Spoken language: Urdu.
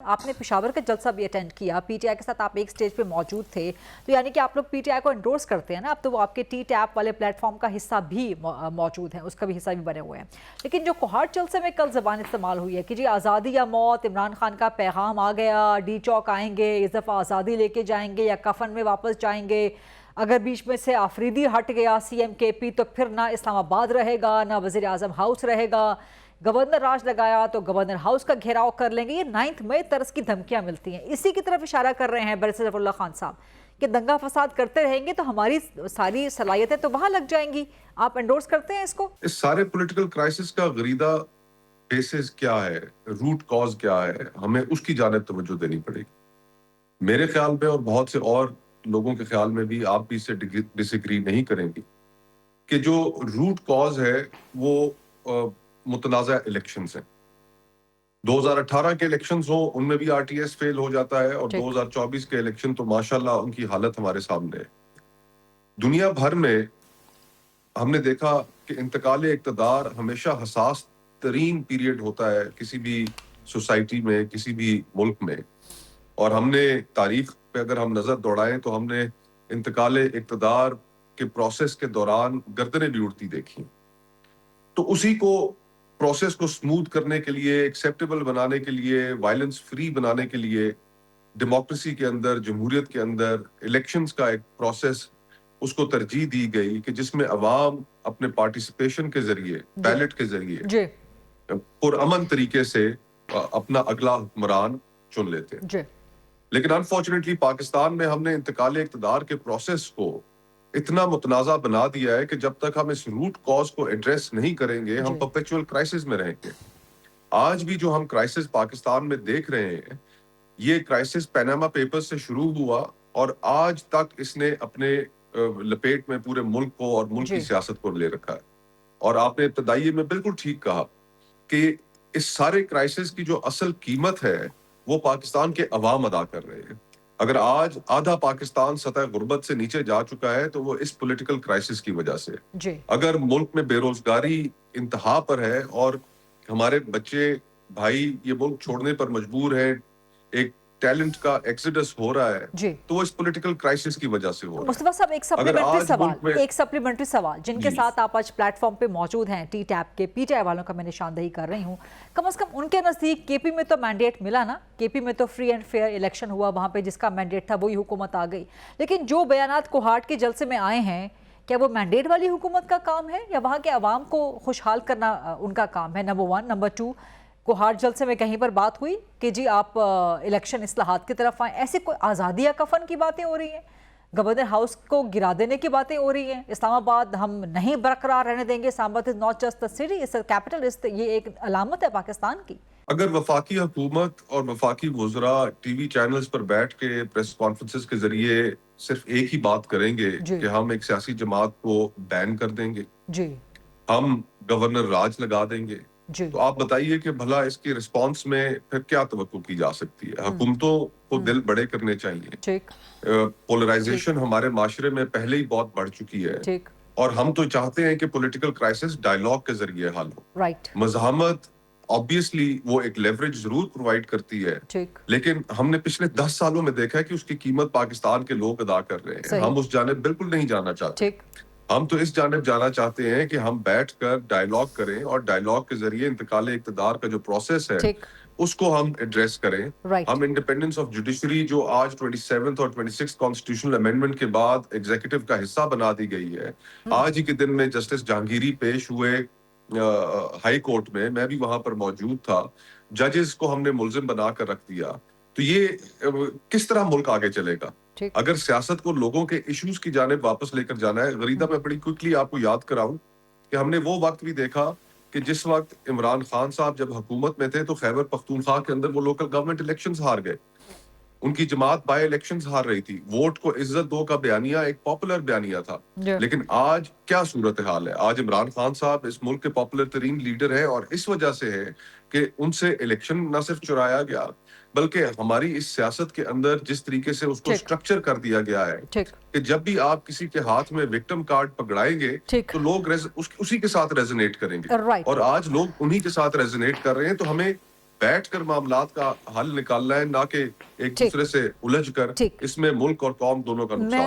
آپ نے پشاور کا جلسہ بھی اٹینڈ کیا، پی ٹی آئی کے ساتھ آپ ایک سٹیج پہ موجود تھے، تو یعنی کہ آپ لوگ پی ٹی آئی کو انڈورس کرتے ہیں نا، اب تو وہ آپ کے ٹی ٹیپ والے پلیٹ فارم کا حصہ بھی موجود ہیں، اس کا بھی حصہ بھی بنے ہوئے ہیں۔ لیکن جو کوہاڑ جلسے میں کل زبان استعمال ہوئی ہے کہ جی آزادی یا موت، عمران خان کا پیغام آ گیا، ڈی چوک آئیں گے، اس دفعہ آزادی لے کے جائیں گے یا کفن میں واپس جائیں گے، اگر بیچ میں سے آفریدی ہٹ گیا سی ایم کے پی تو پھر نہ اسلام آباد رہے گا نہ وزیر اعظم ہاؤس رہے گا، گورنر راج لگایا تو گورنر ہاؤس کا گھیراؤ کر لیں گے۔ یہ 9 مئی طرز کی دھمکیاں ملتی ہیں، اسی کی طرف اشارہ کر رہے ہیں بیرسٹر ظفر اللہ خان صاحب کہ دنگا فساد کرتے رہیں گے تو ہماری ساری صلاحیتیں تو وہاں لگ جائیں گی۔ آپ انڈورس کرتے ہیں اس کو؟ اس سارے پولیٹیکل کرائسس کا غریدہ بیسس کیا ہے، روٹ کاز کیا ہے، ہمیں اس کی جانب توجہ دینی پڑے گی۔ میرے خیال میں اور بہت سے اور لوگوں کے خیال میں بھی، آپ بھی اس سے ڈس ایگری نہیں کریں گے کہ جو روٹ کاز ہے وہ متنازع الیکشنز ہیں۔ 2018 کے الیکشنز ہوں، ان میں بھی آر ٹی ایس فیل ہو جاتا ہے، اور 2024 کے الیکشن تو ماشاءاللہ ان کی حالت ہمارے سامنے ہے۔ دنیا بھر میں ہم نے دیکھا کہ انتقال اقتدار ہمیشہ حساس ترین پیریڈ ہوتا ہے کسی بھی سوسائٹی میں، کسی بھی ملک میں، اور ہم نے تاریخ پہ اگر ہم نظر دوڑائیں تو ہم نے انتقال اقتدار کے پروسیس کے دوران گردنیں بھی اڑتی دیکھی۔ تو اسی کو پروسیس کو سموتھ کرنے کے لیے، ایکسیپٹیبل بنانے کے لیے، وائلنس فری بنانے کے لیے، ڈیموکریسی کے اندر، جمہوریت کے اندر الیکشنز کا ایک پروسیس اس کو ترجیح دی گئی کہ جس میں عوام اپنے پارٹیسپیشن کے ذریعے، بیلٹ کے ذریعے پرامن طریقے سے اپنا اگلا حکمران چن لیتے ہیں۔ لیکن انفارچونیٹلی پاکستان میں ہم نے انتقال اقتدار کے پروسیس کو اتنا متنازع بنا دیا ہے کہ جب تک ہم اس روٹ کاز کو ایڈریس نہیں کریں گے، ہم پرپیچوئل کرائسس میں رہیں گے۔ آج بھی جو ہم کرائسس پاکستان میں دیکھ رہے ہیں، یہ کرائسس پیناما پیپر سے شروع ہوا اور آج تک اس نے اپنے لپیٹ میں پورے ملک کو اور ملک کی سیاست کو لے رکھا ہے۔ اور آپ نے ابتدائی میں بالکل ٹھیک کہا کہ اس سارے کرائسس کی جو اصل قیمت ہے وہ پاکستان کے عوام ادا کر رہے ہیں۔ اگر آج آدھا پاکستان سطح غربت سے نیچے جا چکا ہے تو وہ اس پولیٹیکل کرائسس کی وجہ سے۔ اگر ملک میں بے روزگاری انتہا پر ہے اور ہمارے بچے بھائی یہ ملک چھوڑنے پر مجبور ہیں، ایک ٹیلنٹ کا ایکسیڈس ہو رہا ہے، تو وہ اس پولیٹیکل کرائسس کی وجہ سے ہو رہا ہے۔ مصطفیٰ صاحب ایک سپلیمنٹری سوال جن کے ساتھ آپ آج پلیٹ فارم پہ موجود ہیں، ٹی ٹیپ کے پی ٹی آئی والوں کا میں نشاندہی کر رہی ہوں، کم از کم ان کے نزدیک کے پی میں تو مینڈیٹ ملا نا، کے پی میں تو فری اینڈ فیئر الیکشن ہوا، وہاں پہ جس کا مینڈیٹ تھا وہی حکومت آ گئی۔ لیکن جو بیانات کوہاٹ کے جلسے میں آئے ہیں، کیا وہ مینڈیٹ والی حکومت کا کام ہے یا وہاں کے عوام کو خوشحال کرنا ان کا کام ہے؟ نمبر 1۔ نمبر 2، کوہاٹ جلسے میں کہیں پر بات ہوئی کہ جی آپ الیکشن اصلاحات کی طرف آئیں؟ ایسے کوئی آزادی یا کفن کی باتیں ہو رہی ہیں، گورنر ہاؤس کو گرا دینے کی باتیں ہو رہی ہیں، اسلام آباد ہم نہیں برقرار رہنے دیں گے، Islamabad is not just the city, it's a capital, یہ ایک علامت ہے پاکستان کی۔ اگر وفاقی حکومت اور وفاقی وزراء ٹی وی چینلز پر بیٹھ کے پریس کانفرنسز کے ذریعے صرف ایک ہی بات کریں گے کہ ہم ایک سیاسی جماعت کو بین کر دیں گے، ہم گورنر راج لگا دیں گے، تو آپ بتائیے کہ بھلا اس کی رسپانس میں پھر کیا توقع کی جا سکتی ہے؟ حکومتوں کو دل بڑے کرنے چاہیے۔ پولرائزیشن ہمارے معاشرے میں پہلے ہی بہت بڑھ چکی ہے، اور ہم تو چاہتے ہیں کہ پولیٹیکل کرائسس ڈائیلاگ کے ذریعے حل ہو۔ مزاحمت obviously وہ ایک لیوریج ضرور پرووائڈ کرتی ہے، لیکن ہم نے پچھلے 10 سالوں میں دیکھا ہے کہ اس کی قیمت پاکستان کے لوگ ادا کر رہے ہیں۔ ہم اس جانب بالکل نہیں جانا چاہتے، ہم تو اس جانب جانا چاہتے ہیں کہ ہم بیٹھ کر ڈائیلاگ کریں اور ڈائیلاگ کے ذریعے انتقال اقتدار کا جو پروسیس ہے اس کو ہم ایڈریس کریں۔ ہم انڈیپینڈنس آف جوڈیشری جو آج 27th اور 26th کانسٹیٹیوشنل امینڈمنٹ کے بعد ایگزیکٹو کا حصہ بنا دی گئی ہے، آج ہی کے دن میں جسٹس جہانگیری پیش ہوئے ہائی کورٹ میں بھی وہاں پر موجود تھا، ججز کو ہم نے ملزم بنا کر رکھ دیا، تو یہ کس طرح ملک آگے چلے گا؟ اگر سیاست کو لوگوں کے ایشوز کی جانب واپس لے کر جانا ہے۔ غریدہ میں بڑی کوئکلی آپ کو یاد کراؤں کہ ہم نے وہ وقت بھی دیکھا کہ جس وقت عمران خان صاحب جب حکومت میں تھے تو خیبر پختونخوا کے اندر وہ لوکل گورنمنٹ الیکشنز ہار گئے، ان کی جماعت بائی الیکشنز ہار رہی تھی، ووٹ کو عزت دو کا بیانیہ ایک پاپولر بیانیہ تھا، لیکن آج کیا صورتحال ہے؟ آج عمران خان صاحب اس ملک کے پاپولر ترین لیڈر ہیں، اور اس وجہ سے ہے کہ ان سے الیکشن نہ صرف چرایا گیا بلکہ ہماری اس سیاست کے اندر جس طریقے سے اس کو سٹرکچر کر دیا گیا ہے کہ جب بھی آپ کسی کے ہاتھ میں وکٹم کارڈ پکڑائیں گے تو لوگ اسی کے ساتھ ریزونیٹ کریں گے، اور آج لوگ انہی کے ساتھ ریزونیٹ کر رہے ہیں۔ تو ہمیں بیٹھ کر معاملات کا حل نکالنا ہے، نہ کہ ایک دوسرے سے الجھ کر ٹھیک۔ اس میں ملک اور قوم دونوں کا نقصان